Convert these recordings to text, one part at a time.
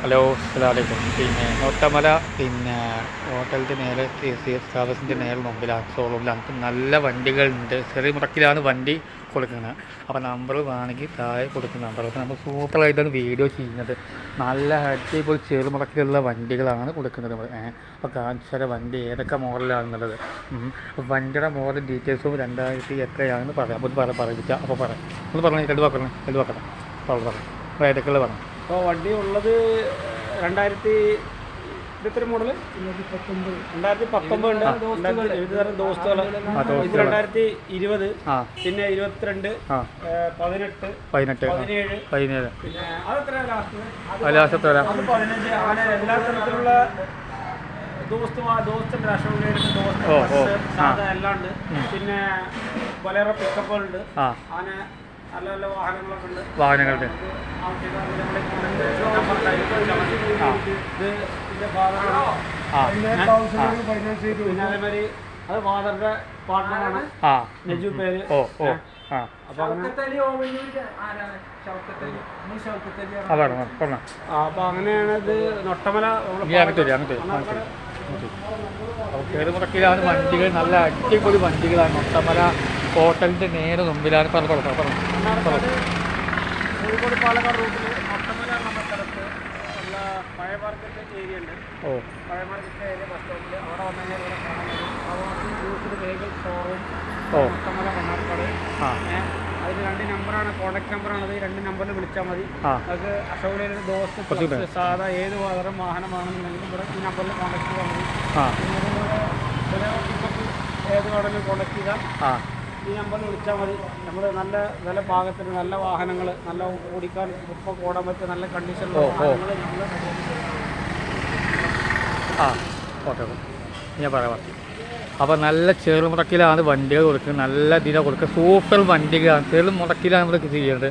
Hello അസ്സലാമലൈക്കും. നോട്ടമല ഹോട്ടലിൻ്റെ നേരെ സർവീസിൻ്റെ നേരെ മുമ്പിലാണ് ഷോറൂമിലാണ്. നമുക്ക് നല്ല വണ്ടികളുണ്ട്. ചെറിയ മുടക്കിലാണ് വണ്ടി കൊടുക്കുന്നത്. അപ്പോൾ നമ്പർ വേണമെങ്കിൽ താഴെ കൊടുക്കുന്ന നമ്പർ. അപ്പോൾ നമ്മൾ സൂപ്പറായിട്ടാണ് വീഡിയോ ചെയ്യുന്നത്. നല്ല അടിപൊളി ചെറു മുടക്കിലുള്ള വണ്ടികളാണ് കൊടുക്കുന്നത്. അപ്പോൾ കാണിച്ചാൽ വണ്ടി ഏതൊക്കെ മോഡലാണെന്നുള്ളത്. അപ്പോൾ വണ്ടിയുടെ മോഡൽ ഡീറ്റെയിൽസും 2000 എത്രയാണെന്ന് പറയാം. അപ്പോൾ പറയിക്കാം. അപ്പോൾ പറയാം ഒന്ന് പറഞ്ഞു രണ്ട് വാക്കണം അപ്പോൾ ഏതൊക്കെയുള്ള പറഞ്ഞു. അപ്പോൾ വണ്ടി ഉള്ളത് 2023 മോഡൽ 2019 ഉണ്ട്. 2020 ദോസ്തുകൾ, 2020, പിന്നെ 22, 18, 17, പിന്നെ അതെത്ര ലാസ്റ്റ് 15. അങ്ങനെ എല്ലാ തരത്തിലുള്ള ദോസ്തുണ്ട്, സാധാ എല്ലാം ഉണ്ട്. പിന്നെ ബൊലേറോ പിക്കപ്പുകളുണ്ട്. അങ്ങനെ നല്ല നല്ല വാഹനങ്ങളുണ്ട്. പിന്നെ അതേമാതിരി അത് ഫാദറിന്റെ പാർട്ട്ണറാണ് നെജു പേര്. അപ്പൊ അങ്ങനെയാണ് ഇത് നൊട്ടമല മുടക്കിലാണ് വണ്ടികൾ. നല്ല അടിപൊളി വണ്ടികളാണ്. നൊട്ടമല ഹോട്ടലിൻ്റെ നേരെ മുമ്പിലാണ്. കോഴിക്കോട് പാലക്കാട് റൂട്ടിൽ നൊട്ടമല എന്ന സ്ഥലത്ത് ഉള്ള പഴയ മാർക്കറ്റ് ഏരിയ ഉണ്ട്. പഴയ മാർക്കറ്റ് ഏരിയ ബസ് സ്റ്റോപ്പിൽ അവിടെ വന്നു കഴിഞ്ഞാൽ ഇവിടെ കാണാൻ വെഹിക്കിൾ ഷോറൂം നൊട്ടമല മണ്ണാർക്കാട്. അതിൽ 2 നമ്പറാണ്, കോൺടാക്ട് നമ്പറാണത്. ഈ 2 നമ്പറിൽ വിളിച്ചാൽ മതി. അത് അശോകയിലെ ദോസ്ത് സാധാ ഏത് വാഹനമാണെന്നുണ്ടെങ്കിലും ഇവിടെ ഈ നമ്പറിൽ കോൺടാക്ട് ചെയ്താൽ മതി. ഏത് മോഡലിൽ കോൺടാക്ട് ചെയ്താൽ ഈ നമ്പറിൽ വിളിച്ചാൽ മതി. നമ്മൾ നല്ല വില പാകത്തിന് നല്ല വാഹനങ്ങൾ, നല്ല ഓടിക്കാൻ ഇപ്പം ഓടാൻ പറ്റിയ നല്ല കണ്ടീഷനിലുള്ള വാഹനങ്ങൾ ഞാൻ പറയാം. അപ്പോൾ നല്ല ചെറു മുടക്കിലാണ് വണ്ടികൾ കൊടുക്കുന്നത്. നല്ല ഇതിനെ കൊടുക്കുക. സൂപ്പർ വണ്ടികളാണ്. ചെറു മുടക്കിലാണ് നമ്മൾ ചെയ്യുന്നത്.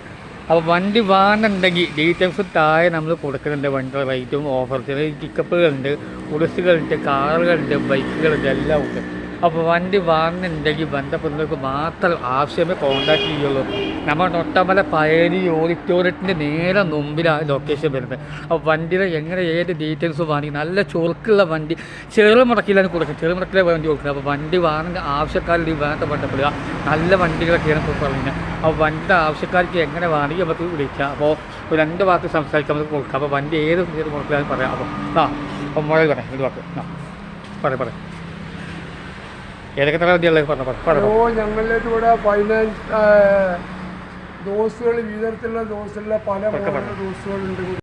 അപ്പോൾ വണ്ടി വാങ്ങുന്നുണ്ടെങ്കിൽ ഡീറ്റെയിൽസ് താഴെ നമ്മൾ കൊടുക്കുന്നുണ്ട്. വണ്ടിയുടെ റേറ്റും ഓഫർ. ചെറിയ പിക്കപ്പുകളുണ്ട്, ഉടുസുകളുണ്ട്, കാറുകളുണ്ട്, ബൈക്കുകളുണ്ട്, എല്ലാം ഉണ്ട്. അപ്പോൾ വണ്ടി വാങ്ങുന്നുണ്ടെങ്കിൽ ബന്ധപ്പെടുന്നവർക്ക് മാത്രം ആവശ്യമേ കോൺടാക്ട് ചെയ്യുള്ളൂ. നമ്മൾ നൊട്ടമല പഴനി ഓഡിറ്റോറിയത്തിൻ്റെ നേരെ മുമ്പിലാണ് ലൊക്കേഷൻ വരുന്നത്. അപ്പോൾ വണ്ടിയുടെ എങ്ങനെ ഏത് ഡീറ്റെയിൽസ് വാങ്ങി നല്ല ചുരുക്കുള്ള വണ്ടി ചെറു മുടക്കിലാണ് കൊടുക്കുന്നത്. ചെറു മുടക്കിലെ വണ്ടി കൊടുക്കുന്നത്. അപ്പോൾ വണ്ടി വാങ്ങുന്ന ആവശ്യക്കാരുടെ വേണ്ട ബന്ധപ്പെടുക. നല്ല വണ്ടികളൊക്കെയാണ് ഇപ്പോൾ പറയുന്നത്. അപ്പോൾ വണ്ടിയുടെ ആവശ്യക്കാർക്ക് എങ്ങനെ വേണമെങ്കിൽ നമുക്ക് വിളിക്കാം. അപ്പോൾ 2 വാക്ക് സംസാരിക്കാൻ നമുക്ക് കൊടുക്കാം. അപ്പോൾ വണ്ടി ഏത് ചെറു മുടക്കിലാണെന്ന് പറയാം. അപ്പോൾ മുഴൽ പറയാം. ഇത് വാക്ക് പറയാം. ഏതൊക്കെ തരം വണ്ടിയുള്ളത് ഞങ്ങളിലേക്ക് ഇവിടെ ഫൈനാൻസ് ദോസുകൾ, വിവിധ തരത്തിലുള്ള ദോസുകളിലെ പല ദോസുകളുണ്ട്.